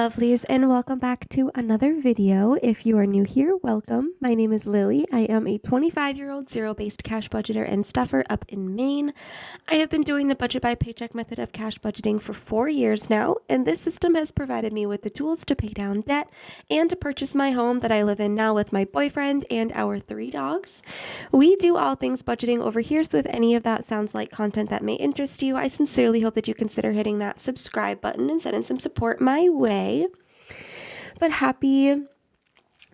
lovelies, and welcome back to another video. If you are new here, welcome. My name is Lily. I am a 25-year-old zero-based cash budgeter and stuffer up in Maine. I have been doing the budget by paycheck method of cash budgeting for 4 years now, and this system has provided me with the tools to pay down debt and to purchase my home that I live in now with my boyfriend and our 3 dogs. We do all things budgeting over here, so if any of that sounds like content that may interest you, I sincerely hope that you consider hitting that subscribe button and sending some support my way. But happy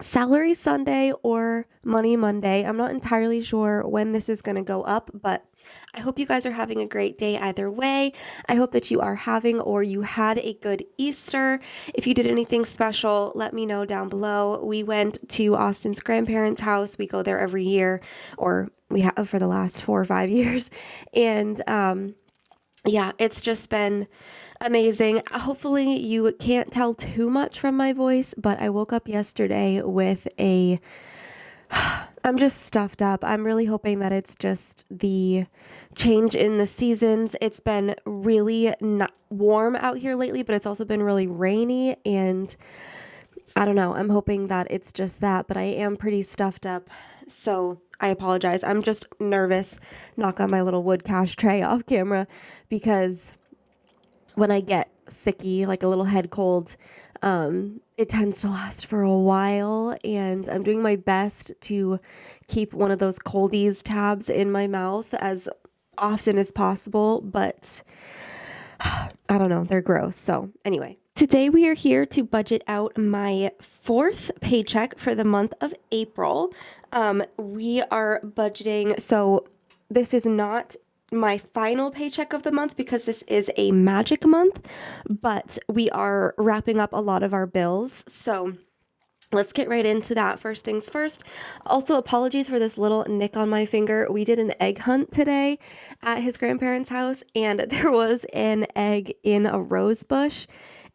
Salary Sunday or Money Monday. I'm not entirely sure when this is going to go up, but I hope you guys are having a great day either way. I hope that you are having or you had a good Easter. If you did anything special, let me know down below. We went to Austin's grandparents' house. We go there every year, or we have for the last 4 or 5 years. And yeah, it's just been amazing. Hopefully you can't tell too much from my voice, but I woke up yesterday with I'm just stuffed up. I'm really hoping that it's just the change in the seasons. It's been really not warm out here lately, but it's also been really rainy, and I don't know. I'm hoping that it's just that, but I am pretty stuffed up. So I apologize. I'm just nervous. Knock on my little wood cash tray off camera, because when I get sicky, like a little head cold, it tends to last for a while, and I'm doing my best to keep one of those coldies tabs in my mouth as often as possible, but I don't know, they're gross. So anyway, today we are here to budget out my 4th paycheck for the month of April. We are budgeting, so this is not my final paycheck of the month because this is a magic month, but we are wrapping up a lot of our bills. So let's get right into that. First things first. Also, apologies for this little nick on my finger. We did an egg hunt today at his grandparents' house, and there was an egg in a rose bush,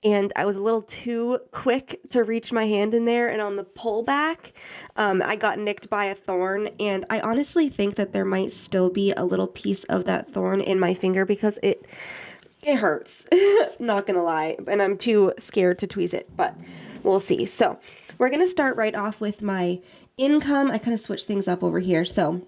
and I was a little too quick to reach my hand in there, and on the pullback, I got nicked by a thorn, and I honestly think that there might still be a little piece of that thorn in my finger because it hurts, not gonna lie, and I'm too scared to tweeze it, but we'll see. So we're gonna start right off with my income. I kind of switched things up over here. So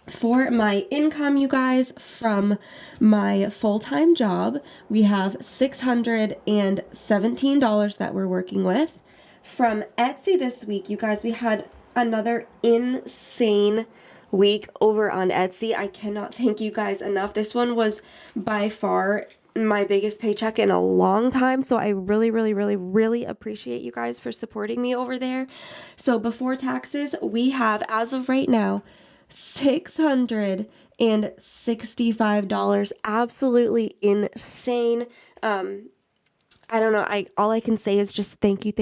for my income, you guys, from my full-time job, we have $617 that we're working with. From Etsy this week, you guys, we had another insane week over on Etsy. I cannot thank you guys enough. This one was by far my biggest paycheck in a long time, so I really appreciate you guys for supporting me over there. So before taxes, we have, as of right now, $665. Absolutely insane. I don't know. All I can say is just thank you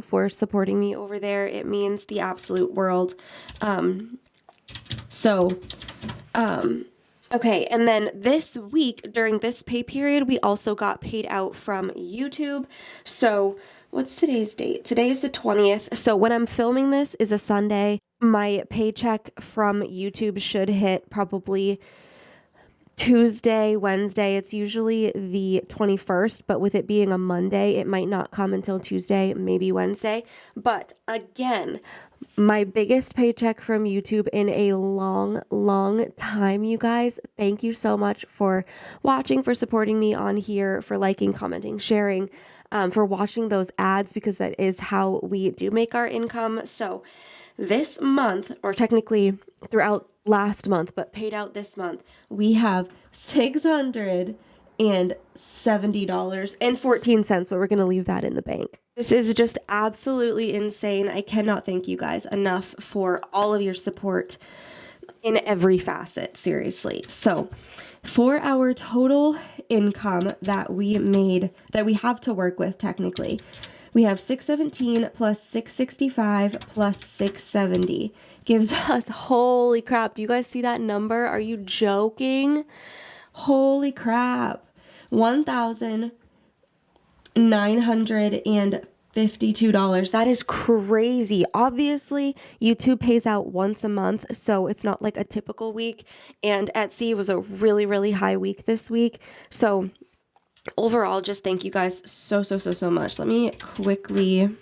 for supporting me over there. It means the absolute world. Okay, and then this week, during this pay period, we also got paid out from YouTube. So what's today's date? Today is the 20th. So when I'm filming this is a Sunday. My paycheck from YouTube should hit probably Tuesday, Wednesday. It's usually the 21st, but with it being a Monday, it might not come until Tuesday, maybe Wednesday. But again, my biggest paycheck from YouTube in a long time, you guys. Thank you so much for watching, for supporting me on here, for liking, commenting, sharing, for watching those ads, because that is how we do make our income. So this month, or technically throughout last month, but paid out this month, we have $670.14, but we're going to leave that in the bank. This is just absolutely insane. I cannot thank you guys enough for all of your support in every facet, seriously. So for our total income that we made, that we have to work with technically, we have 617 plus 665 plus 670 gives us, holy crap, do you guys see that number? Are you joking? Holy crap. $1,952. That is crazy. Obviously, YouTube pays out once a month, so it's not like a typical week, and Etsy was a really high week this week. So overall, just thank you guys so much. Let me quickly,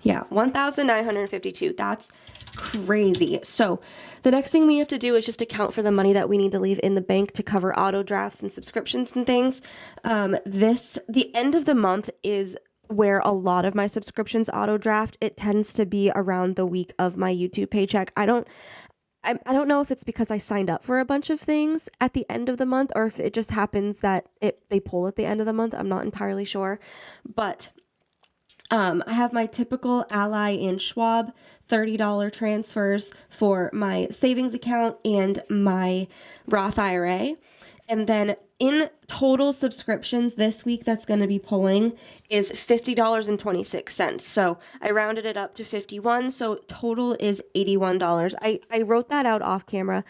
yeah, 1,952. That's crazy. So the next thing we have to do is just account for the money that we need to leave in the bank to cover auto drafts and subscriptions and things. The end of the month is where a lot of my subscriptions auto draft. It tends to be around the week of my YouTube paycheck. I don't know if it's because I signed up for a bunch of things at the end of the month, or if it just happens that they pull at the end of the month. I'm not entirely sure, but I have my typical Ally and Schwab $30 transfers for my savings account and my Roth IRA. And then in total subscriptions this week that's going to be pulling is $50.26. So I rounded it up to 51. So total is $81. I wrote that out off camera.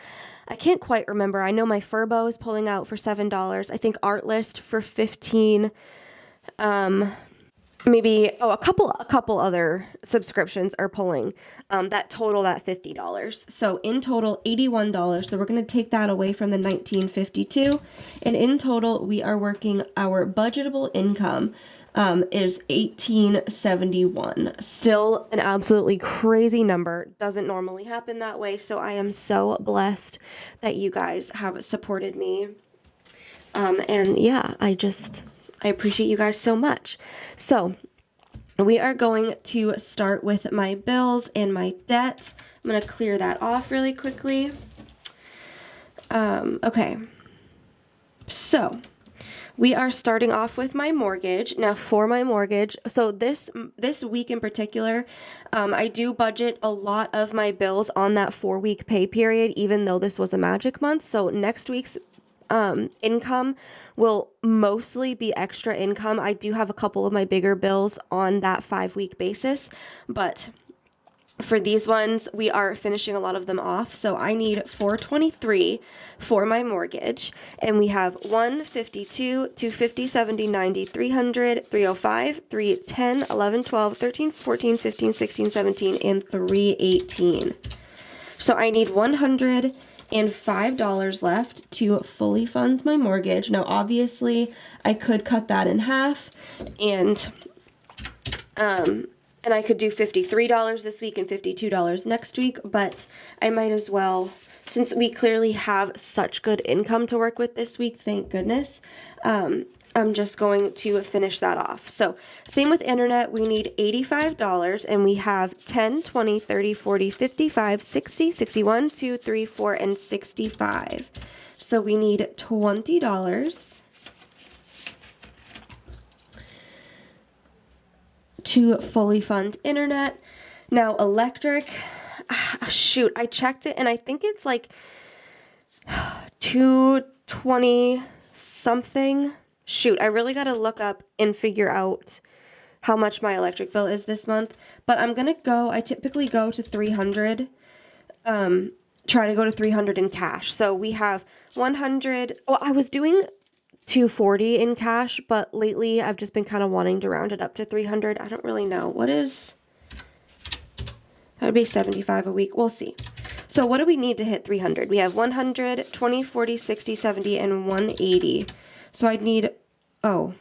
I can't quite remember. I know my Furbo is pulling out for $7. I think Artlist for 15. Maybe, a couple other subscriptions are pulling that total at $50. So in total, $81. So we're going to take that away from the $19.52. And in total, we are working, our budgetable income is $18.71. Still an absolutely crazy number. Doesn't normally happen that way. So I am so blessed that you guys have supported me. And yeah, I appreciate you guys so much. So we are going to start with my bills and my debt. I'm going to clear that off really quickly. Okay. So we are starting off with my mortgage. Now for my mortgage, so this week in particular, I do budget a lot of my bills on that 4-week pay period, even though this was a magic month. So next week's income will mostly be extra income. I do have a couple of my bigger bills on that 5-week basis, but for these ones, we are finishing a lot of them off. So I need $423 for my mortgage, and we have $152, $250, $70, $90, $300, $305, $310, $11, $12, $13, $14, $15, $16, $17, and $318. So I need $105 left to fully fund my mortgage. Now, obviously, I could cut that in half, and I could do $53 this week and $52 next week, but I might as well, since we clearly have such good income to work with this week, thank goodness. I'm just going to finish that off. So same with internet, we need $85, and we have 10, 20, 30, 40, 55, 60, 61, 2, 3, 4, and 65. So we need $20 to fully fund internet. Now electric, shoot, I checked it and I think it's like $220 something. Shoot, I really got to look up and figure out how much my electric bill is this month. But I'm going to go, I typically go to 300, try to go to 300 in cash. So we have 100, well, I was doing 240 in cash, but lately I've just been kind of wanting to round it up to 300. I don't really know. What is, that would be 75 a week. We'll see. So what do we need to hit 300? We have 100, 20, 40, 60, 70, and 180. So I'd need, I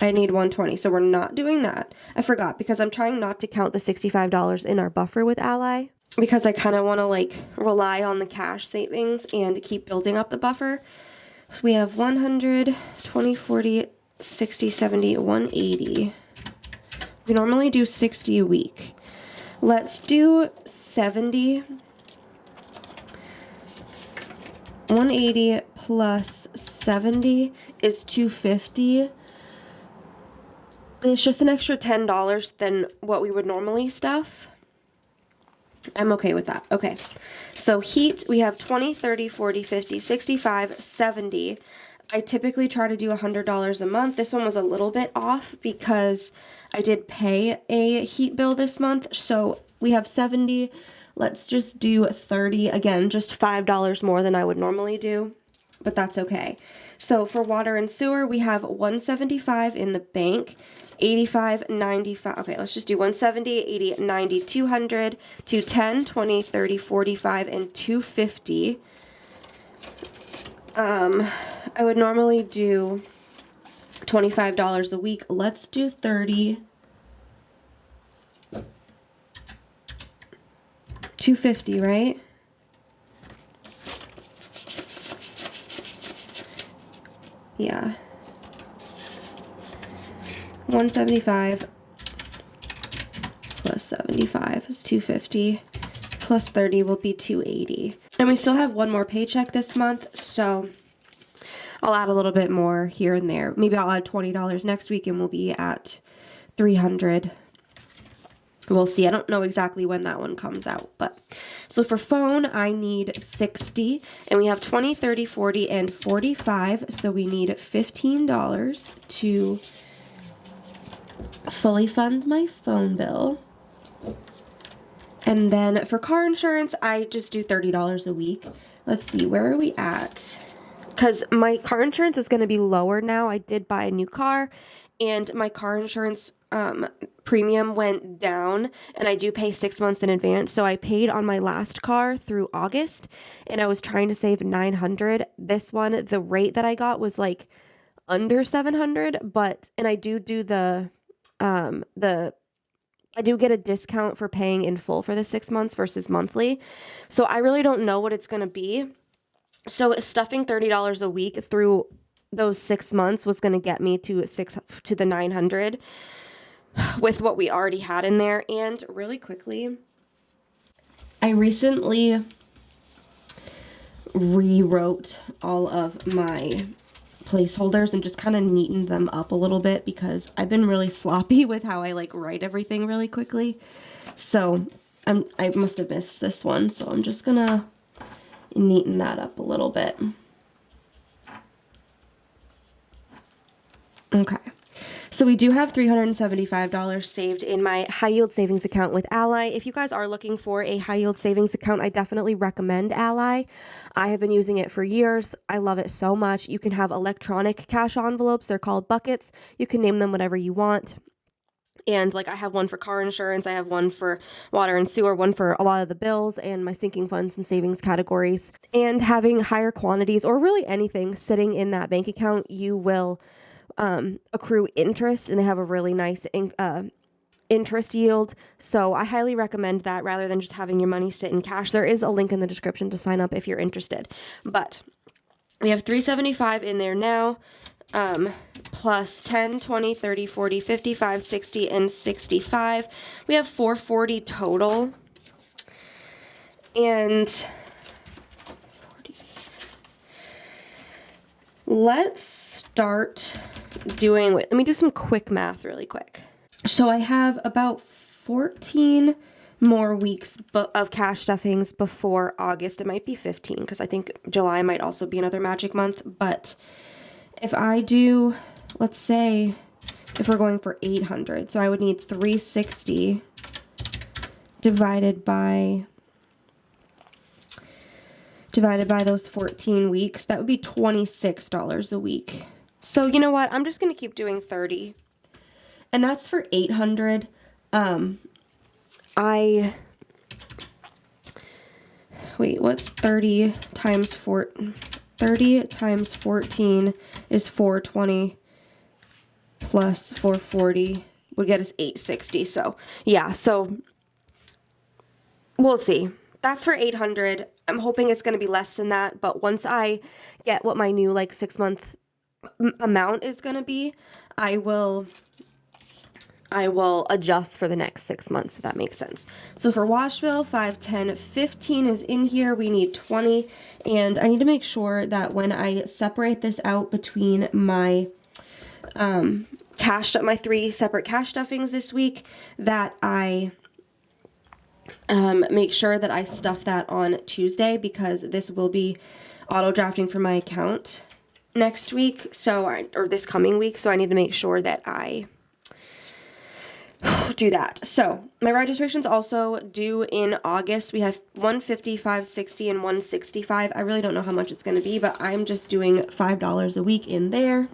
need 120. So we're not doing that. I forgot because I'm trying not to count the $65 in our buffer with Ally, because I kind of want to like rely on the cash savings and keep building up the buffer. So we have 100, 20, 40, 60, 70, 180. We normally do 60 a week. Let's do 70. 180 plus 70 is 250. It's just an extra $10 than what we would normally stuff. I'm okay with that. Okay. So heat, we have 20, 30, 40, 50, 65, 70. I typically try to do $100 a month. This one was a little bit off because I did pay a heat bill this month. So we have 70. Let's just do 30. Again, just $5 more than I would normally do, but that's okay. So for water and sewer, we have $175 in the bank, 85, 95. Okay, let's just do 170, 80, 90, 200, 210, 20, 30, 45, and 250. I would normally do $25 a week. Let's do 30. 250, right? Yeah. 175 plus 75 is 250. Plus 30 will be 280. And we still have one more paycheck this month, so I'll add a little bit more here and there. Maybe I'll add $20 next week and we'll be at 300. We'll see. I don't know exactly when that one comes out, but so for phone, I need 60, and we have 20, 30, 40, and 45, so we need $15 to fully fund my phone bill. And then for car insurance, I just do $30 a week. Let's see, where are we at? Because my car insurance is going to be lower now. I did buy a new car, and my car insurance premium went down, and I do pay 6 months in advance. So I paid on my last car through August, and I was trying to save $900. This one, the rate that I got was like under $700, and I do I do get a discount for paying in full for the 6 months versus monthly. So I really don't know what it's going to be. So stuffing $30 a week through those 6 months was going to get me to the 900 with what we already had in there. And really quickly, I recently rewrote all of my placeholders and just kind of neatened them up a little bit because I've been really sloppy with how I like write everything really quickly. So I must have missed this one, so I'm just gonna neaten that up a little bit. Okay. So we do have $375 saved in my high yield savings account with Ally. If you guys are looking for a high yield savings account, I definitely recommend Ally. I have been using it for years. I love it so much. You can have electronic cash envelopes. They're called buckets. You can name them whatever you want. And like I have one for car insurance, I have one for water and sewer, one for a lot of the bills and my sinking funds and savings categories. And having higher quantities or really anything sitting in that bank account, you will accrue interest, and they have a really nice interest yield. So I highly recommend that rather than just having your money sit in cash. There is a link in the description to sign up if you're interested. But we have $375 in there now, plus 10, 20, 30, 40, 55, 60, and 65. We have $440 total. And let's start doing, let me do some quick math really quick. So I have about 14 more weeks of cash stuffings before August. It might be 15 because I think July might also be another magic month. But if I do, let's say if we're going for 800, so I would need 360 divided by those 14 weeks, that would be $26 a week. So you know what? I'm just going to keep doing 30. And that's for 800. Wait, what's 30 times 4? 30 times 14 is 420 plus 440 would get us 860. So yeah, so we'll see. That's for 800. I'm hoping it's going to be less than that, but once I get what my new like 6 month amount is going to be, I will adjust for the next 6 months, if that makes sense. So for wash bill, 5, 10, 15 is in here. We need 20, and I need to make sure that when I separate this out between my my 3 separate cash stuffings this week, that I make sure that I stuff that on Tuesday, because this will be auto drafting for my account next week, or this coming week, so I need to make sure that I do that. So my registration's also due in August. We have 150, 560, and 165. I really don't know how much it's going to be, but I'm just doing $5 a week in there.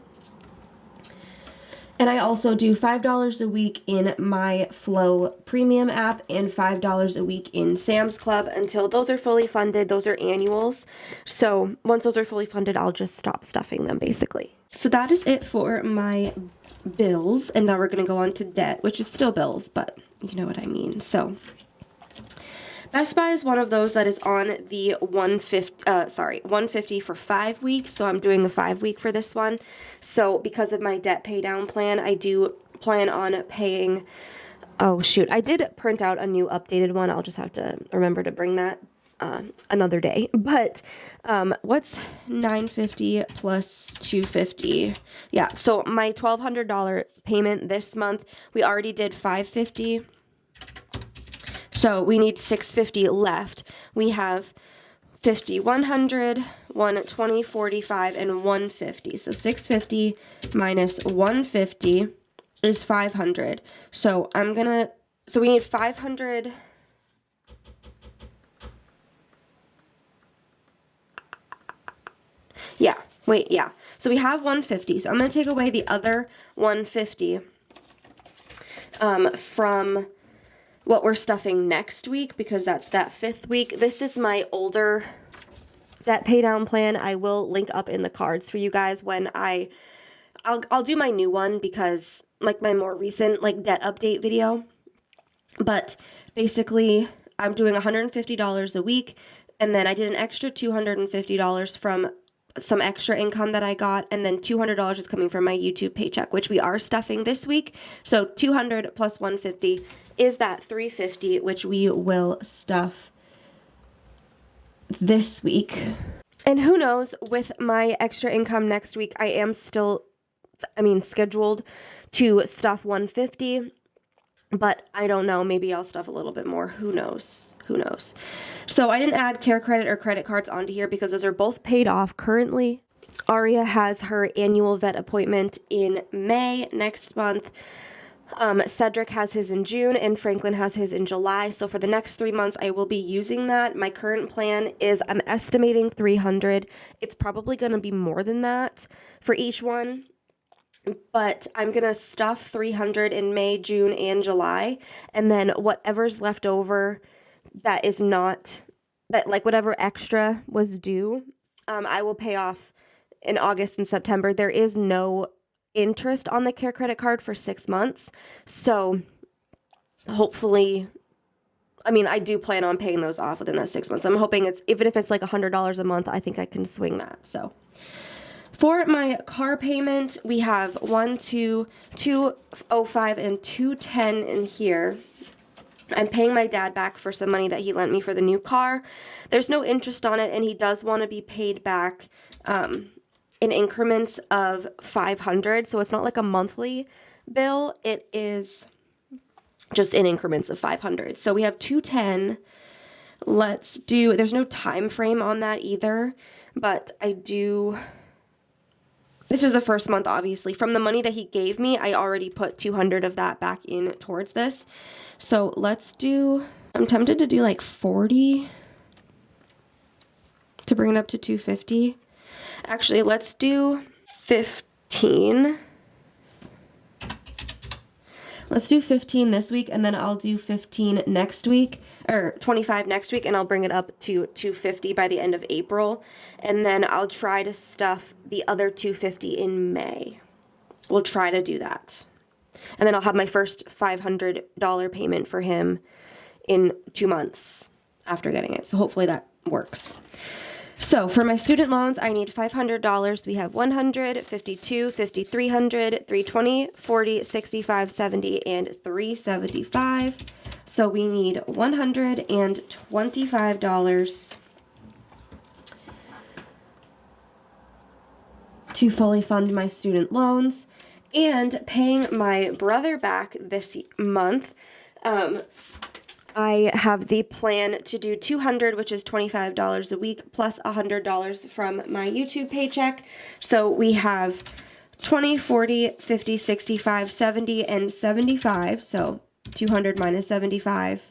And I also do $5 a week in my Flow Premium app and $5 a week in Sam's Club until those are fully funded. Those are annuals. So once those are fully funded, I'll just stop stuffing them basically. So that is it for my bills. And now we're going to go on to debt, which is still bills, but you know what I mean. So Best Buy is one of those that is on the 150 for 5 weeks. So I'm doing the 5 week for this one. So because of my debt pay down plan, I do plan on paying, oh shoot, I did print out a new updated one. I'll just have to remember to bring that another day. But what's $950 plus $250? Yeah, so my $1,200 payment this month, we already did $550. So we need $650 left. We have 50, 100, 120, 45, and 150. So 650 minus 150 is 500. So so we need 500. Yeah, wait, yeah. So we have 150. So I'm going to take away the other 150 from what we're stuffing next week, because that's that 5th week. This is my older debt pay down plan. I will link up in the cards for you guys when I'll do my new one, because like my more recent like debt update video. But basically I'm doing $150 a week, and then I did an extra $250 from some extra income that I got, and then $200 is coming from my YouTube paycheck, which we are stuffing this week. So 200 plus 150 is that $350, which we will stuff this week. And who knows, with my extra income next week, I am still, scheduled to stuff 150, but I don't know, maybe I'll stuff a little bit more. Who knows? Who knows? So I didn't add care credit or credit cards onto here because those are both paid off currently. Aria has her annual vet appointment in May next month. Cedric has his in June, and Franklin has his in July. So for the next 3 months, I will be using that. My current plan is I'm estimating $300. It's probably going to be more than that for each one, but I'm going to stuff $300 in May, June, and July. And then whatever's left over that is not, that like whatever extra was due, I will pay off in August and September. There is no interest on the care credit card for 6 months. So hopefully, I do plan on paying those off within that 6 months. I'm hoping it's, even if it's like $100 a month, I think I can swing that. So for my car payment, we have 205 and 210 in here. I'm paying my dad back for some money that he lent me for the new car. There's no interest on it, and he does want to be paid back in increments of $500. So it's not like a monthly bill. It is just in increments of $500. So we have 210. Let's do, there's no time frame on that either, but this is the first month, obviously. From the money that he gave me, I already put 200 of that back in towards this. So let's do, I'm tempted to do like 40 to bring it up to 250. Actually, let's do 15. Let's do 15 this week, and then I'll do 15 next week, or 25 next week, and I'll bring it up to 250 by the end of April. And then I'll try to stuff the other 250 in May. We'll try to do that. And then I'll have my first $500 payment for him in 2 months after getting it. So hopefully that works. So for my student loans, I need $500. We have 100, 52, 50, 300, 320, 40, 65, 70, and 375. So we need $125 to fully fund my student loans. And paying my brother back this month, I have the plan to do $200, which is $25 a week, plus $100 from my YouTube paycheck. So we have 20, 40, 50, 65, 70, and 75. So 200 minus 75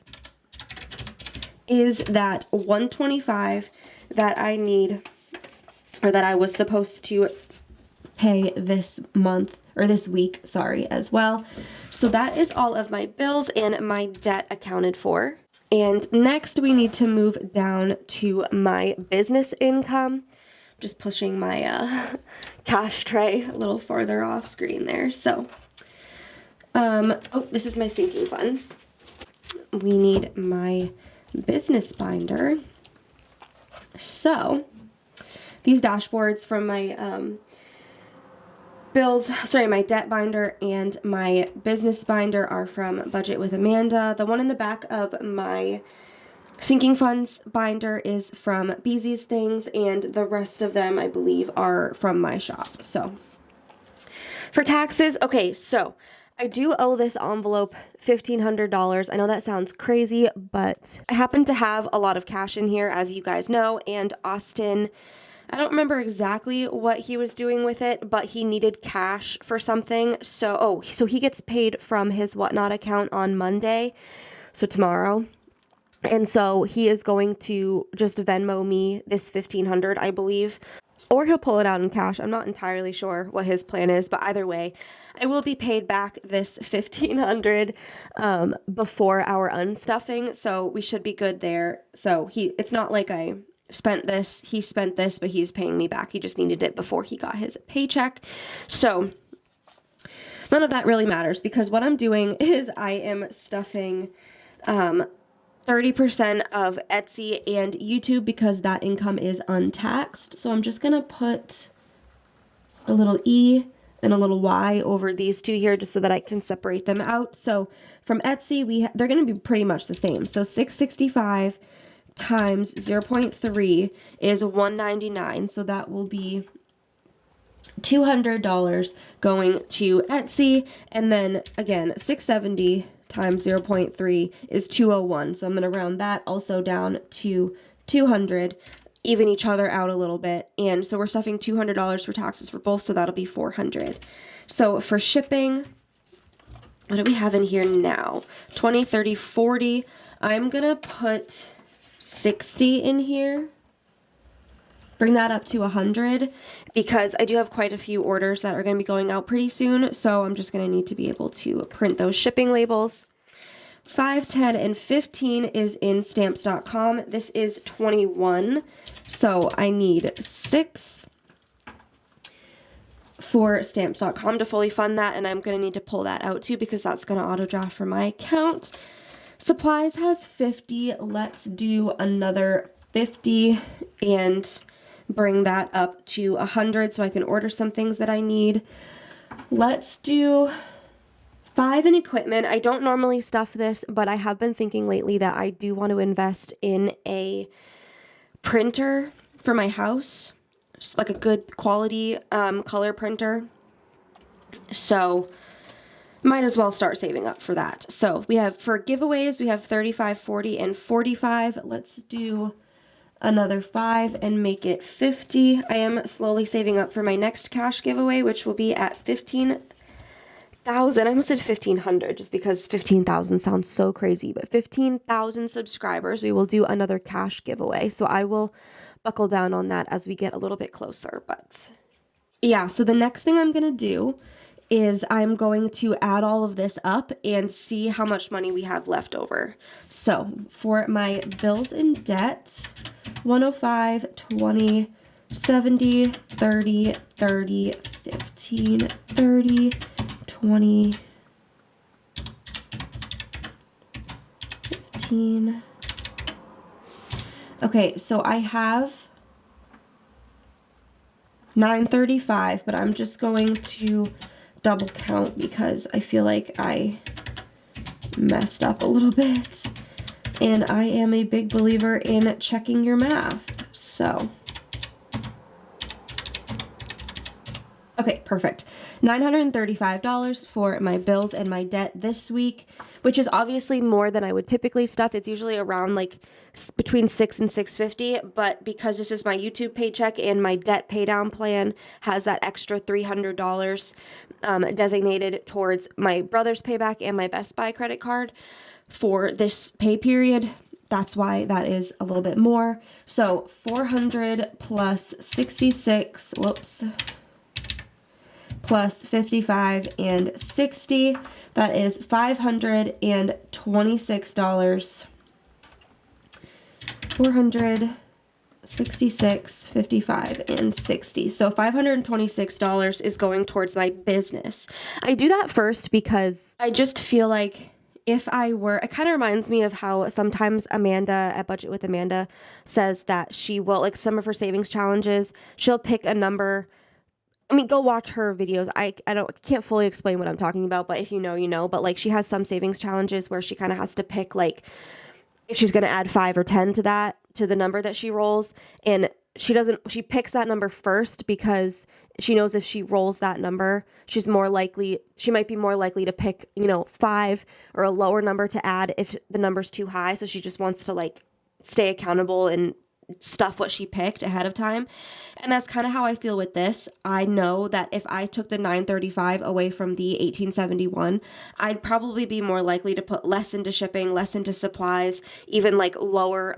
is that 125 that I need, or that I was supposed to pay this month, or this week, sorry, as well. So that is all of my bills and my debt accounted for. And next we need to move down to my business income. Just pushing my cash tray a little farther off screen there. So, oh, this is my sinking funds. We need my business binder. So, these dashboards from my my debt binder and my business binder are from Budget with Amanda. The one in the back of my sinking funds binder is from Beezy's Things, and the rest of them, I believe, are from my shop. So, for taxes, okay, so I do owe this envelope $1,500. I know that sounds crazy, but I happen to have a lot of cash in here, as you guys know, and Austin, I don't remember exactly what he was doing with it, but he needed cash for something. So, so he gets paid from his Whatnot account on Monday, so tomorrow. And so he is going to just Venmo me this $1,500, I believe, or he'll pull it out in cash. I'm not entirely sure what his plan is, but either way, I will be paid back this $1,500 before our unstuffing, so we should be good there. So it's not like I spent this, he spent this, but he's paying me back. He just needed it before he got his paycheck. So none of that really matters, because what I'm doing is I am stuffing 30% of Etsy and YouTube because that income is untaxed. So I'm just going to put a little E and a little Y over these two here just so that I can separate them out. So from Etsy, they're going to be pretty much the same. So $665 times 0.3 is $199. So that will be $200 going to Etsy. And then again, $670 times 0.3 is $201. So I'm going to round that also down to 200, even each other out a little bit. And so we're stuffing $200 for taxes for both, so that'll be $400. So for shipping, what do we have in here now? 20, 30, 40. I'm going to put 60 in here. Bring that up to 100 because I do have quite a few orders that are going to be going out pretty soon. So I'm just going to need to be able to print those shipping labels. 5, 10, and 15 is in stamps.com. This is 21. So I need 6 for stamps.com to fully fund that. And I'm going to need to pull that out too because that's going to auto draft from my account. Supplies has 50. Let's do another 50 and bring that up to 100 so I can order some things that I need. Let's do 5 in equipment. I don't normally stuff this, but I have been thinking lately that I do want to invest in a printer for my house, just like a good quality color printer. So might as well start saving up for that. So we have, for giveaways, we have 35, 40, and 45. Let's do another 5 and make it 50. I am slowly saving up for my next cash giveaway, which will be at 15,000. I almost said 1,500 just because 15,000 sounds so crazy, but 15,000 subscribers, we will do another cash giveaway. So I will buckle down on that as we get a little bit closer. But yeah, so the next thing I'm going to do is I'm going to add all of this up and see how much money we have left over. So for my bills and debt, 105, 20, 70, 30, 30, 15, 30, 20, 15. Okay, so I have 935, but I'm just going to double count because I feel like I messed up a little bit. And I am a big believer in checking your math. So, okay, perfect. $935 for my bills and my debt this week, which is obviously more than I would typically stuff. It's usually around like between $600 and $650, but because this is my YouTube paycheck and my debt pay down plan has that extra $300 designated towards my brother's payback and my Best Buy credit card for this pay period, that's why that is a little bit more. So 400 plus 66, whoops, plus 55 and 60. That is $526. 466, 55, and 60. So $526 is going towards my business. I do that first because I just feel like if I were, it kind of reminds me of how sometimes Amanda at Budget with Amanda says that she will, like some of her savings challenges, she'll pick a number. I mean, go watch her videos. I can't fully explain what I'm talking about, but if you know, you know. But like she has some savings challenges where she kind of has to pick like if she's going to add 5 or 10 to that, to the number that she rolls. And she picks that number first because she knows if she rolls that number, she might be more likely to pick, 5 or a lower number to add if the number's too high. So she just wants to like stay accountable and stuff what she picked ahead of time. And that's kind of how I feel with this. I know that if I took the $935 away from the $1871, I'd probably be more likely to put less into shipping, less into supplies, even like lower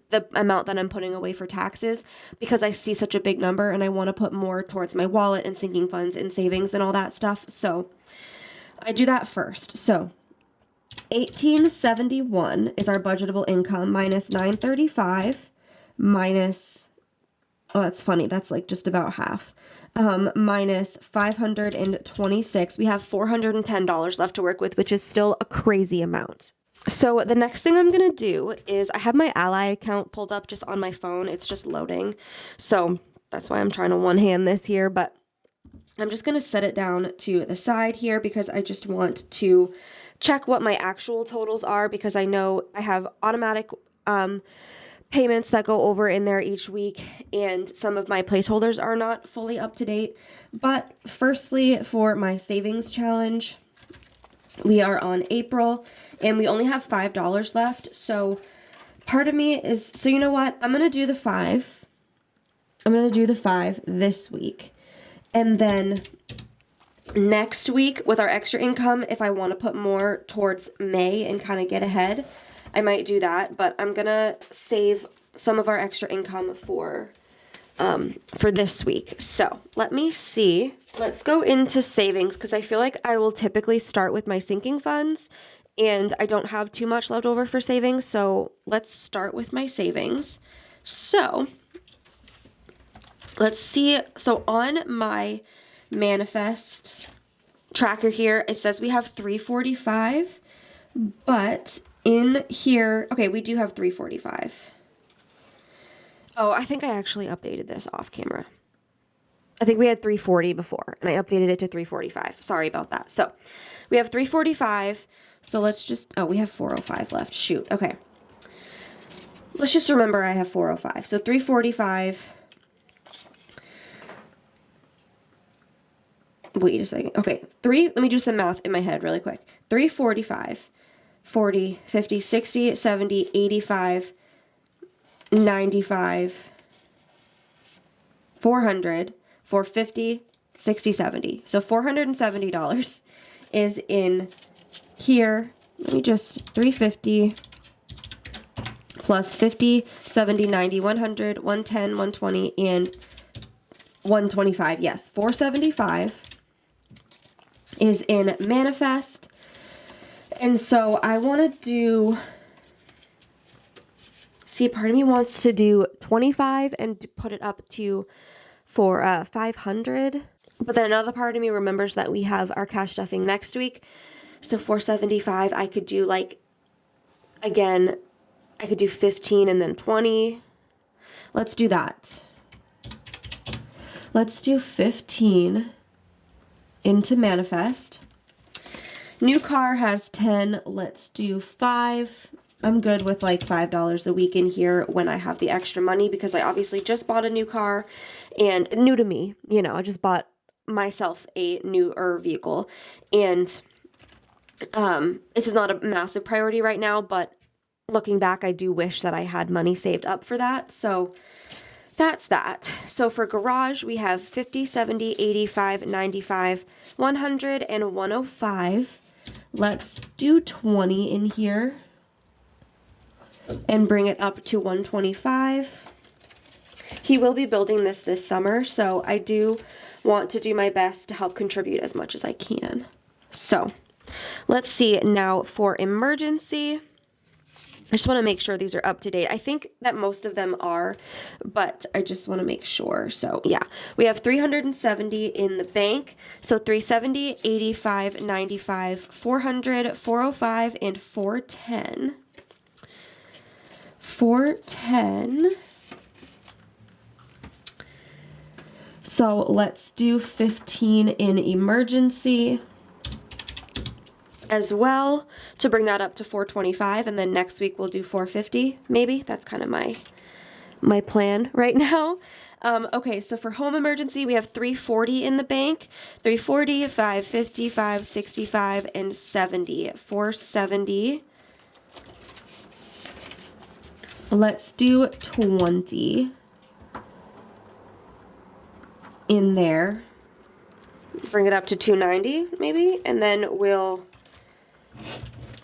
the amount that I'm putting away for taxes, because I see such a big number and I want to put more towards my wallet and sinking funds and savings and all that stuff. So I do that first. So $1871 is our budgetable income minus $935 minus, oh, that's funny. That's like just about half. Minus 526. We have $410 left to work with, which is still a crazy amount. So the next thing I'm going to do is I have my Ally account pulled up just on my phone. It's just loading. So that's why I'm trying to one hand this here, but I'm just going to set it down to the side here because I just want to check what my actual totals are, because I know I have automatic payments that go over in there each week, and some of my placeholders are not fully up to date. But firstly, for my savings challenge, we are on April and we only have $5 left. So part of me is, so you know what? I'm going to do the 5. I'm going to do the 5 this week. And then next week with our extra income, if I want to put more towards May and kind of get ahead, I might do that. But I'm going to save some of our extra income for this week. So let me see. Let's go into savings, because I feel like I will typically start with my sinking funds and I don't have too much left over for savings. So let's start with my savings. So let's see. So on my manifest tracker here, it says we have $345, but in here, okay, we do have $345. Oh, I think I actually updated this off camera. I think we had $340 before, and I updated it to $345. Sorry about that. So we have $345. So let's just, oh, we have $405 left. Shoot. Okay. Let's just remember I have $405. So $345. Wait a second. Okay. Let me do some math in my head really quick. $345, 40, 50, 60, 70, 85, 95, 400, 450, 60, 70. So $470 is in here. Let me just, 350 plus 50, 70, 90, 100, 110, 120, and 125. Yes, 475 is in manifest. And so I want to do, see, part of me wants to do 25 and put it up to for 500. But then another part of me remembers that we have our cash stuffing next week. So 475, I could do like, again, I could do 15 and then 20. Let's do that. Let's do 15 into manifest. New car has 10. Let's do 5. I'm good with like $5 a week in here when I have the extra money, because I obviously just bought a new car, and new to me, I just bought myself a newer vehicle, and this is not a massive priority right now, but looking back, I do wish that I had money saved up for that. So that's that. So for garage, we have 50, 70, 85, 95, 100, and 105. Let's do 20 in here and bring it up to 125. he will be building this summer, so I do want to do my best to help contribute as much as I can. So let's see now for emergency. I just want to make sure these are up to date. I think that most of them are, but I just want to make sure. So yeah, we have 370 in the bank. So 370, 85, 95, 400, 405, and 410. 410. So let's do 15 in emergency as well to bring that up to 425, and then next week we'll do 450 maybe. That's kind of my plan right now. Okay, so for home emergency we have 340 in the bank, 340, 550, 565, and 70. 470. Let's do 20 in there. Bring it up to 290 maybe, and then we'll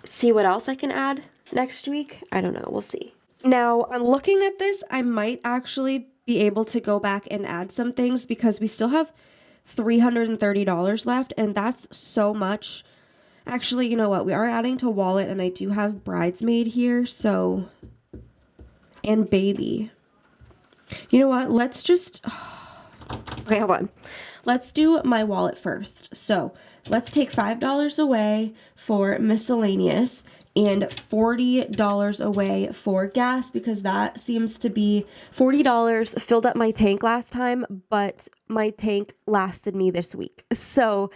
see what else I can add next week. I don't know, we'll see. Now, I'm looking at this, I might actually be able to go back and add some things because we still have $330 left, and that's so much. Actually, you know what? We are adding to wallet, and I do have bridesmaid here, so, and baby. You know what? Let's just, okay, hold on. Let's do my wallet first. So let's take $5 away for miscellaneous and $40 away for gas, because that seems to be $40 filled up my tank last time, but my tank lasted me this week. So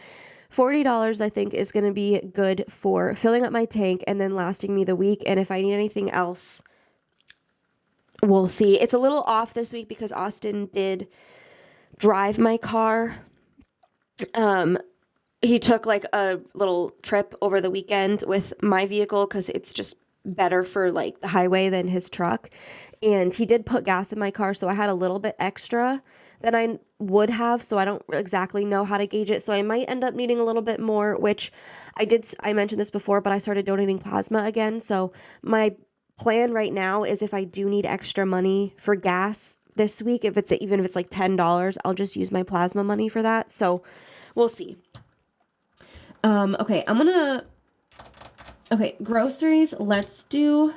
$40 I think is going to be good for filling up my tank and then lasting me the week. And if I need anything else, we'll see. It's a little off this week because Austin did drive my car. He took like a little trip over the weekend with my vehicle because it's just better for like the highway than his truck. And he did put gas in my car, so I had a little bit extra than I would have, so I don't exactly know how to gauge it. So I might end up needing a little bit more, which I mentioned this before, but I started donating plasma again. So my plan right now is if I do need extra money for gas this week, even if it's like $10, I'll just use my plasma money for that. So we'll see. Okay, groceries, let's do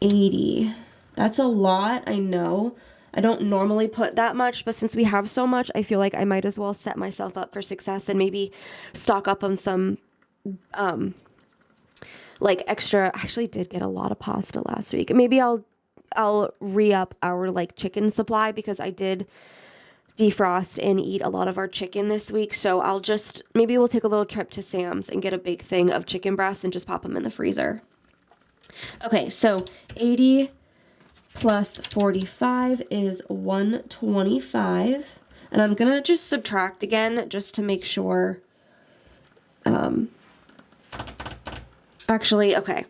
80. That's a lot, I know. I don't normally put that much, but since we have so much, I feel like I might as well set myself up for success and maybe stock up on some, like extra. I actually did get a lot of pasta last week. Maybe I'll re-up our like chicken supply because I did defrost and eat a lot of our chicken this week. So maybe we'll take a little trip to Sam's and get a big thing of chicken breasts and just pop them in the freezer. Okay, so 80 plus 45 is 125. And I'm gonna just subtract again just to make sure. Actually, okay.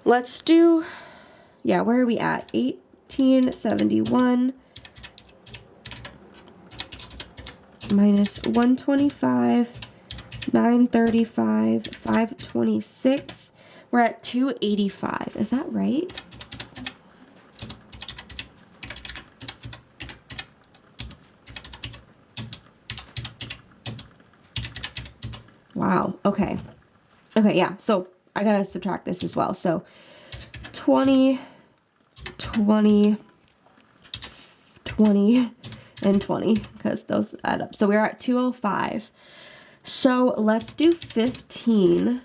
Let's do, yeah, where are we at? 1871 minus 125, 935, 526. We're at 285. Is that right? Wow. Okay. Okay, yeah. So I gotta subtract this as well. So 20, 20, 20, and 20, because those add up. So we're at 205. So let's do 15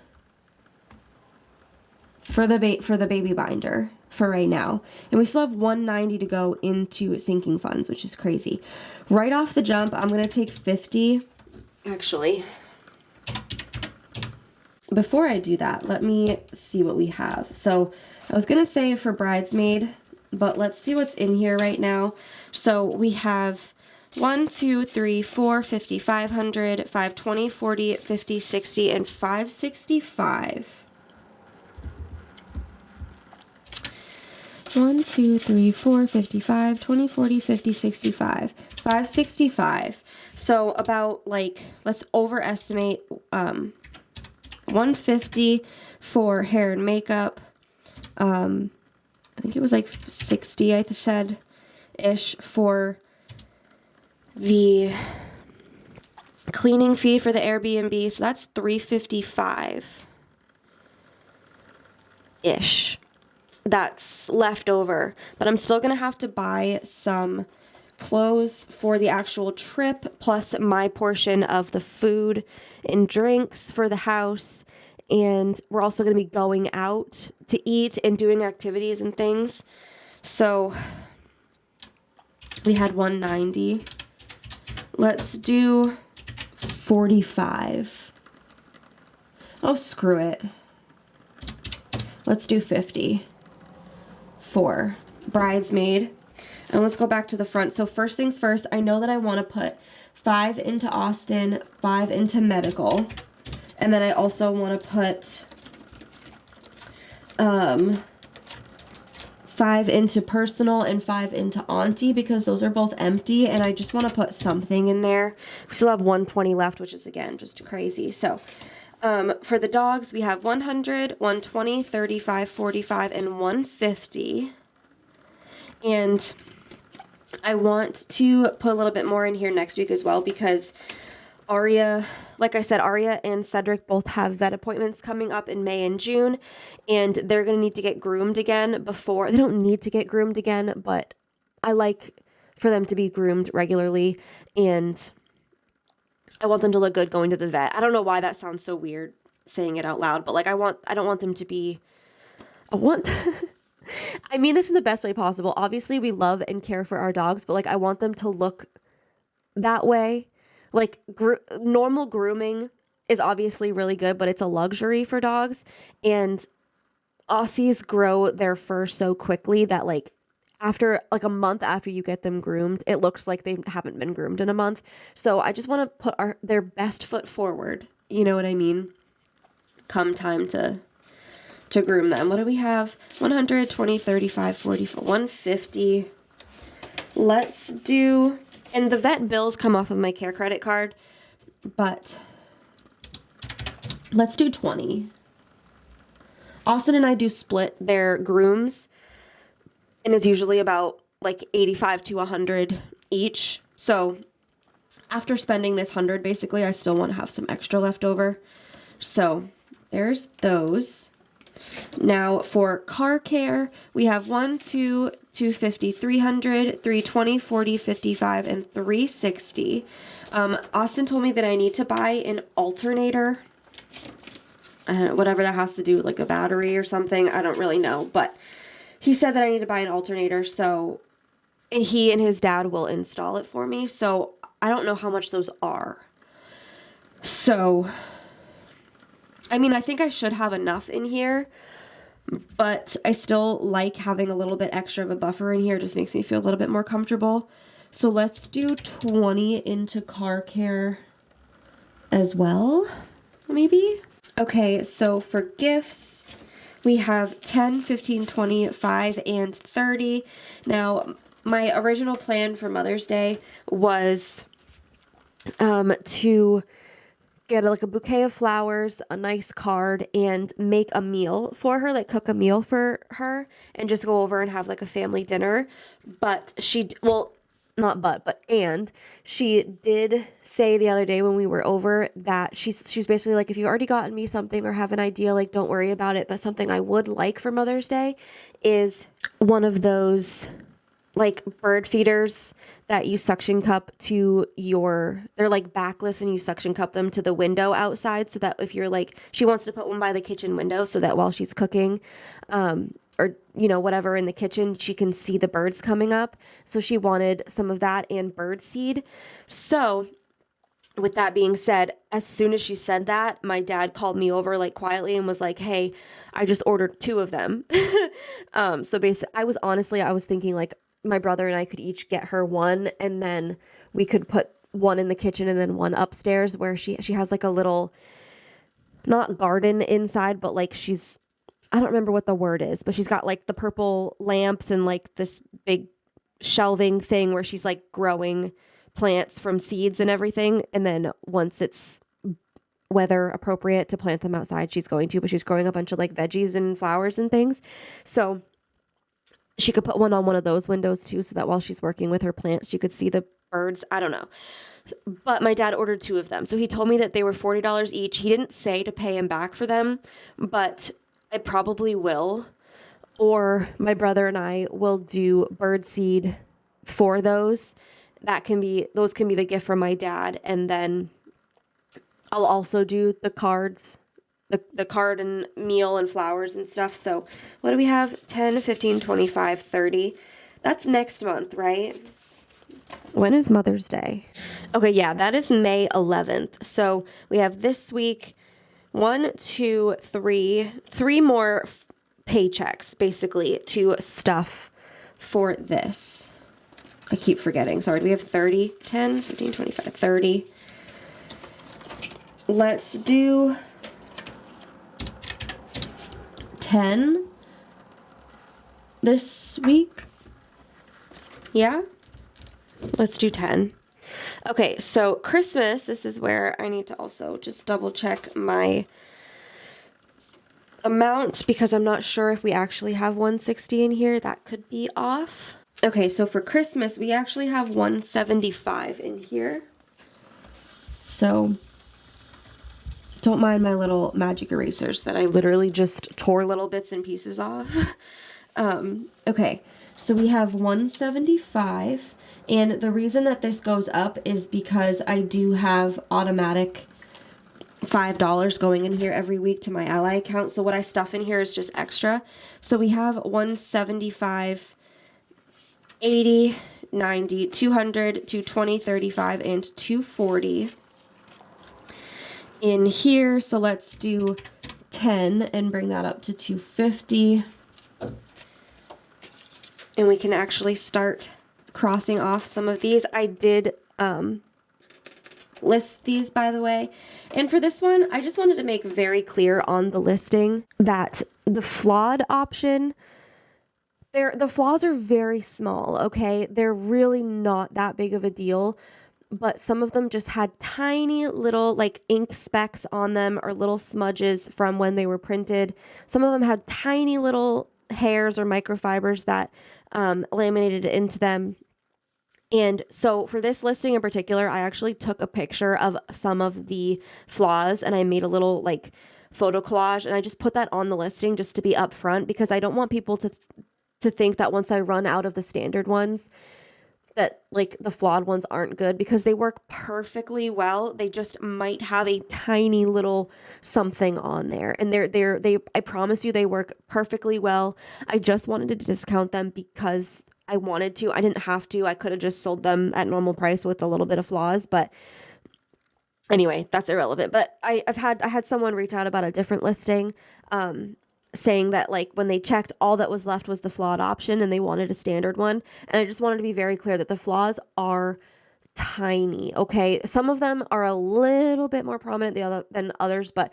for the baby binder for right now. And we still have 190 to go into sinking funds, which is crazy. Right off the jump, I'm going to take 50. Actually, before I do that, let me see what we have. So I was going to say for bridesmaid, but let's see what's in here right now. So we have 1, 2, 3, 4, 50, 500, 520, 40, 50, 60, and 565. 1, 2, 3, 4, 55, 20, 40, 50, 65. 565. So about like, let's overestimate 150 for hair and makeup. I think think it was like 60, I said, ish for the cleaning fee for the Airbnb. So that's $355 ish. That's left over, but I'm still gonna have to buy some clothes for the actual trip, plus my portion of the food and drinks for the house. And we're also gonna be going out to eat and doing activities and things. So we had 190. Let's do 45. Oh, screw it. Let's do 50 for bridesmaid. And let's go back to the front. So first things first, I know that I want to put 5 into Austin, 5 into medical. And then I also want to put 5 into personal and 5 into auntie, because those are both empty and I just want to put something in there. We still have 120 left, which is again just crazy. So for the dogs, we have 100, 120, 35, 45, and 150. And I want to put a little bit more in here next week as well, because Aria, like I said, Aria and Cedric both have vet appointments coming up in May and June, and they're going to need to get groomed again before. They don't need to get groomed again, but I like for them to be groomed regularly, and I want them to look good going to the vet. I don't know why that sounds so weird saying it out loud, but like I don't want them to be, I mean this in the best way possible. Obviously we love and care for our dogs, but like I want them to look that way. Like normal grooming is obviously really good, but it's a luxury for dogs, and Aussies grow their fur so quickly that like after like a month after you get them groomed, it looks like they haven't been groomed in a month. So I just want to put their best foot forward. You know what I mean? Come time to groom them. What do we have? 100, 20, 35, 44, 150. Let's do, and the vet bills come off of my care credit card, but let's do 20. Austin and I do split their grooms, and it's usually about like 85 to 100 each. So after spending this 100, basically, I still want to have some extra left over. So there's those. Now for car care, we have 1, 2, 250, 300, 320, 40, 55, and 360. Austin told me that I need to buy an alternator. Whatever that has to do with like a battery or something. I don't really know, but he said that I need to buy an alternator, so and he and his dad will install it for me. So I don't know how much those are. So I mean, I think I should have enough in here, but I still like having a little bit extra of a buffer in here. It just makes me feel a little bit more comfortable. So let's do 20 into car care as well, maybe. Okay, so for gifts, we have 10, 15, 20, 5, and 30. Now, my original plan for Mother's Day was to get like a bouquet of flowers, a nice card, and make a meal for her, like cook a meal for her, and just go over and have like a family dinner. But she, well, not but and she did say the other day when we were over that she's basically like, if you already gotten me something or have an idea, like don't worry about it. But something I would like for Mother's Day is one of those like bird feeders that you suction cup to they're like backless, and you suction cup them to the window outside, so that if you're like, she wants to put one by the kitchen window so that while she's cooking, or, you know, whatever in the kitchen, she can see the birds coming up. So she wanted some of that and bird seed. So with that being said, as soon as she said that, my dad called me over like quietly and was like, hey, I just ordered 2 of them. So basically, I was thinking like my brother and I could each get her one, and then we could put one in the kitchen and then one upstairs where she has like a little, not garden inside, but like I don't remember what the word is, but she's got like the purple lamps and like this big shelving thing where she's like growing plants from seeds and everything. And then once it's weather appropriate to plant them outside, she's going to, but she's growing a bunch of like veggies and flowers and things. So she could put one on one of those windows too, so that while she's working with her plants, she could see the birds. I don't know. But my dad ordered 2 of them. So he told me that they were $40 each. He didn't say to pay him back for them, but I probably will. Or my brother and I will do bird seed for those. Those can be the gift from my dad. And then I'll also do the cards, the card and meal and flowers and stuff. So what do we have? 10, 15, 25, 30. That's next month, right? When is Mother's Day? Okay, yeah, that is May 11th. So we have this week, 1, 2, 3 more paychecks, basically, to stuff for this. I keep forgetting. Sorry, do we have 30? 10, 15, 25, 30. Let's do 10 this week. Yeah? Let's do 10. Okay, so Christmas, this is where I need to also just double check my amount because I'm not sure if we actually have 160 in here. That could be off. Okay, so for Christmas, we actually have 175 in here. So don't mind my little magic erasers that I literally just tore little bits and pieces off. Okay, so we have 175. And the reason that this goes up is because I do have automatic $5 going in here every week to my Ally account. So what I stuff in here is just extra. So we have 175, 80, 90, 200, 220, 35, and 240 in here. So let's do 10 and bring that up to 250. And we can actually start crossing off some of these. I did list these, by the way. And for this one, I just wanted to make very clear on the listing that the flawed option, the flaws are very small, okay? They're really not that big of a deal, but some of them just had tiny little like ink specks on them or little smudges from when they were printed. Some of them had tiny little hairs or microfibers that laminated into them. And so for this listing in particular, I actually took a picture of some of the flaws and I made a little like photo collage and I just put that on the listing just to be upfront because I don't want people to think that once I run out of the standard ones that like the flawed ones aren't good, because they work perfectly well. They just might have a tiny little something on there, and they I promise you they work perfectly well. I just wanted to discount them because I wanted to. I didn't have to. I could have just sold them at normal price with a little bit of flaws, but anyway, that's irrelevant. But I had someone reach out about a different listing, saying that like when they checked, all that was left was the flawed option and they wanted a standard one. And I just wanted to be very clear that the flaws are tiny, okay? Some of them are a little bit more prominent than others, but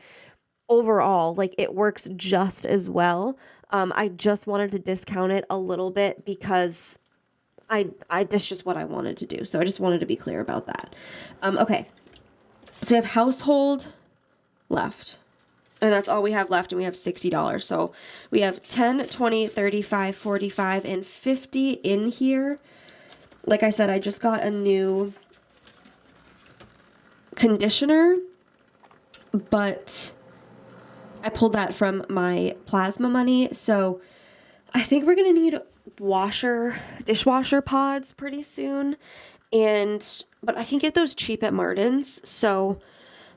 overall, like it works just as well. I just wanted to discount it a little bit because that's just what I wanted to do. So I just wanted to be clear about that. Okay. So we have household left. And that's all we have left, and we have $60. So we have 10, 20, 35, 45, and 50 in here. Like I said, I just got a new conditioner, but I pulled that from my plasma money. So I think we're going to need dishwasher pods pretty soon. But I can get those cheap at Martin's. So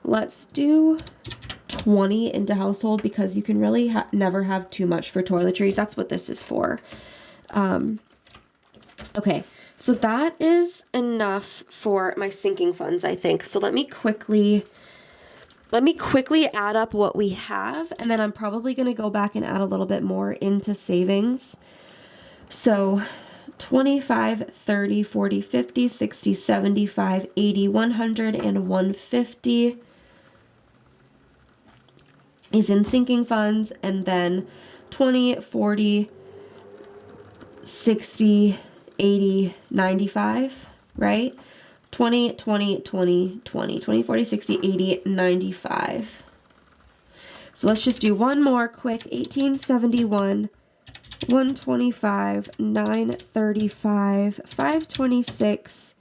let's do 20 into household because you can really never have too much for toiletries. That's what this is for. Okay, so that is enough for my sinking funds, I think. So let me quickly add up what we have, and then I'm probably going to go back and add a little bit more into savings. So 25, 30, 40, 50, 60, 75, 80, 100, and 150 is in sinking funds, and then 20, 40, 60, 80, 95, right? 20, 20, 20, 20, 20, 40, 60, 80, 95. So let's just do one more quick. 1871, 125, 935, 526,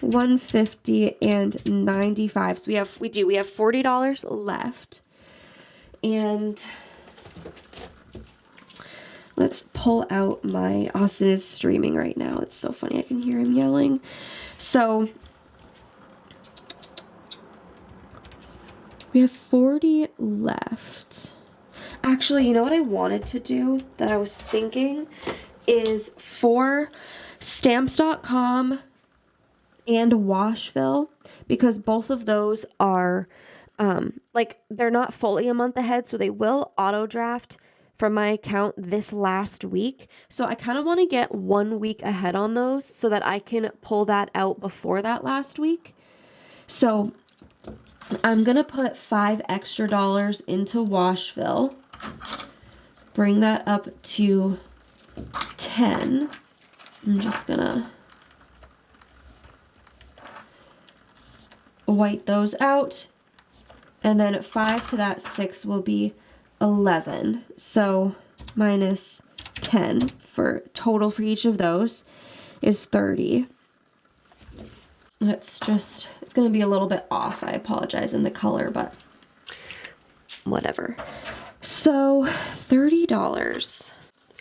150, and 95. So we have $40 left. And let's pull out my, Austin is streaming right now. It's so funny. I can hear him yelling. So we have 40 left. Actually, you know what I wanted to do that I was thinking is for stamps.com and Washville, because both of those are like they're not fully a month ahead, so they will auto draft from my account this last week. So I kind of want to get 1 week ahead on those so that I can pull that out before that last week. So I'm gonna put $5 extra into Washville, bring that up to 10. I'm just gonna white those out, and then 5 to that 6 will be 11. So minus 10 for total for each of those is 30. Let's just, it's gonna be a little bit off. I apologize in the color, but whatever. So $30.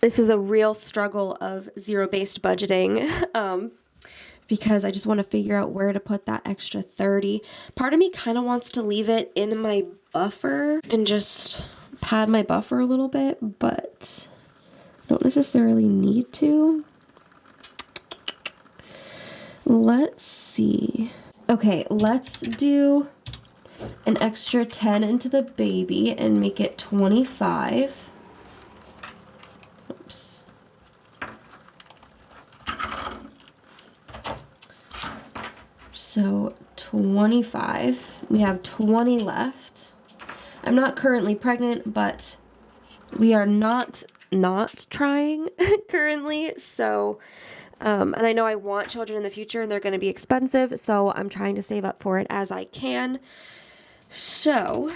This is a real struggle of zero-based budgeting because I just want to figure out where to put that extra 30. Part of me kind of wants to leave it in my buffer and just pad my buffer a little bit, but I don't necessarily need to. Let's see. Okay, let's do an extra 10 into the baby and make it 25. Oops. So 25. We have 20 left. I'm not currently pregnant, but we are not trying currently, so and I know I want children in the future and they're going to be expensive, so I'm trying to save up for it as I can. So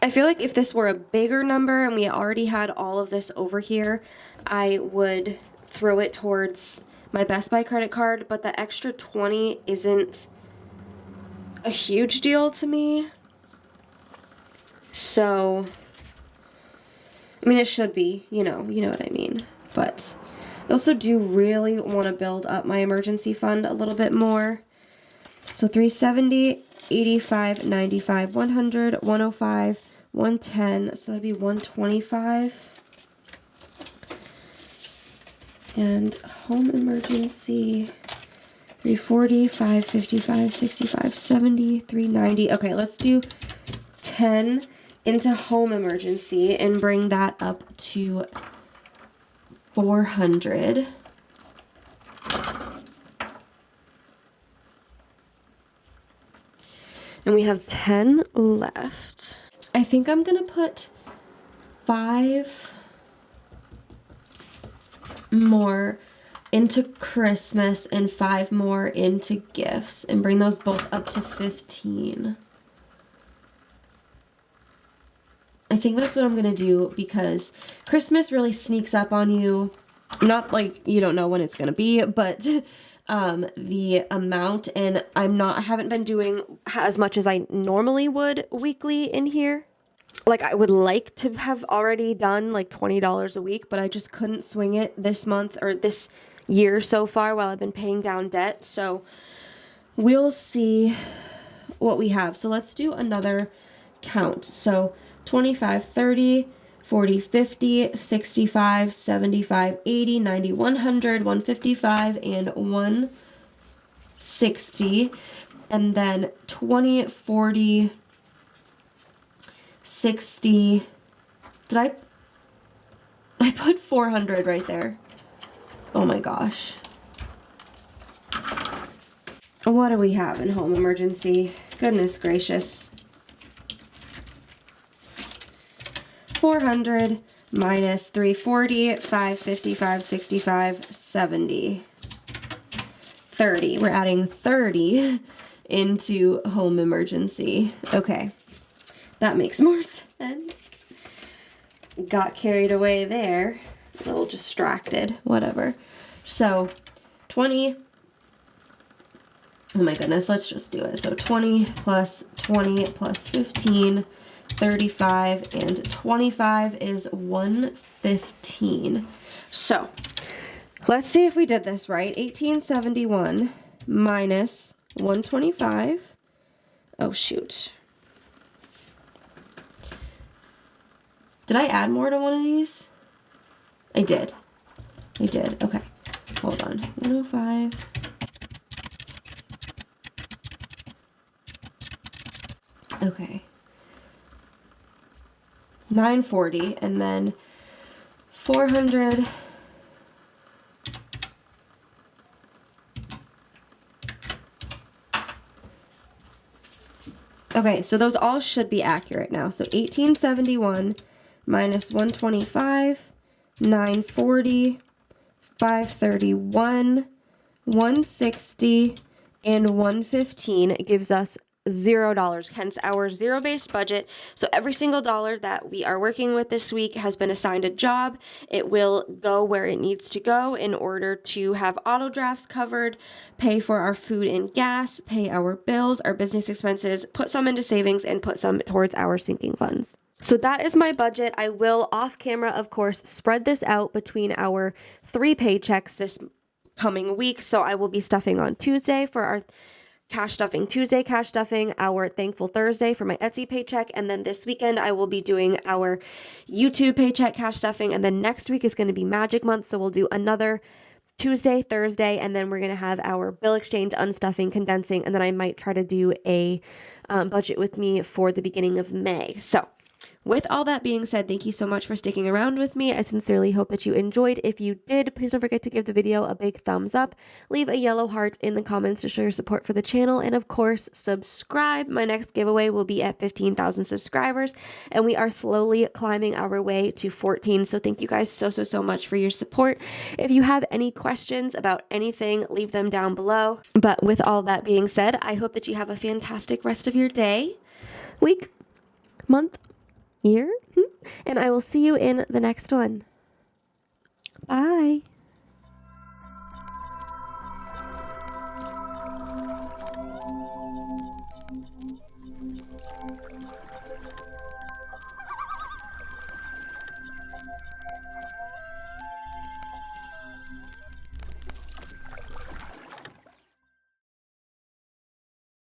I feel like if this were a bigger number and we already had all of this over here, I would throw it towards my Best Buy credit card, but the extra 20 isn't a huge deal to me. So I mean, it should be, you know what I mean. But I also do really want to build up my emergency fund a little bit more. So 370, 85, 95, 100, 105, 110. So that'd be 125. And home emergency, 340, 555, 65, 70, 390. Okay, let's do 10 into home emergency and bring that up to 400. And we have 10 left. I think I'm gonna put 5 more into Christmas and 5 more into gifts and bring those both up to 15. I think that's what I'm gonna do because Christmas really sneaks up on you. Not like you don't know when it's gonna be, but the amount, and I haven't been doing as much as I normally would weekly in here. Like I would like to have already done like $20 a week, but I just couldn't swing it this month or this year so far while I've been paying down debt. So we'll see what we have. So let's do another count. So 25, 30, 40, 50, 65, 75, 80, 90, 100, 155, and 160. And then 20, 40, 60. Did I put 400 right there? Oh my gosh. What do we have in home emergency? Goodness gracious. 400 minus 340, 550, 565, 70. 30. We're adding 30 into home emergency. Okay. That makes more sense. Got carried away there. A little distracted, whatever. So 20, oh my goodness, let's just do it. So 20 plus 15, 35, and 25 is 115. So let's see if we did this right. 1871 minus 125. Oh shoot. Did I add more to one of these? I did. Okay. Hold on. 105. Okay. 940 and then 400. Okay, so those all should be accurate now. So 1871 minus 125, 940, 531, 160, and 115 gives us $0, hence our zero-based budget. So every single dollar that we are working with this week has been assigned a job. It will go where it needs to go in order to have auto drafts covered, pay for our food and gas, pay our bills, our business expenses, put some into savings, and put some towards our sinking funds. So that is my budget. I will, off camera, of course, spread this out between our 3 paychecks this coming week. So I will be stuffing on Tuesday for our Cash Stuffing Tuesday cash stuffing, our Thankful Thursday for my Etsy paycheck, and then this weekend I will be doing our YouTube paycheck cash stuffing, and then next week is going to be Magic Month, so we'll do another Tuesday, Thursday, and then we're going to have our bill exchange, unstuffing, condensing, and then I might try to do a budget with me for the beginning of May. So with all that being said, thank you so much for sticking around with me. I sincerely hope that you enjoyed. If you did, please don't forget to give the video a big thumbs up. Leave a yellow heart in the comments to show your support for the channel. And of course, subscribe. My next giveaway will be at 15,000 subscribers. And we are slowly climbing our way to 14. So thank you guys so much for your support. If you have any questions about anything, leave them down below. But with all that being said, I hope that you have a fantastic rest of your day, week, month, year, and I will see you in the next one. Bye.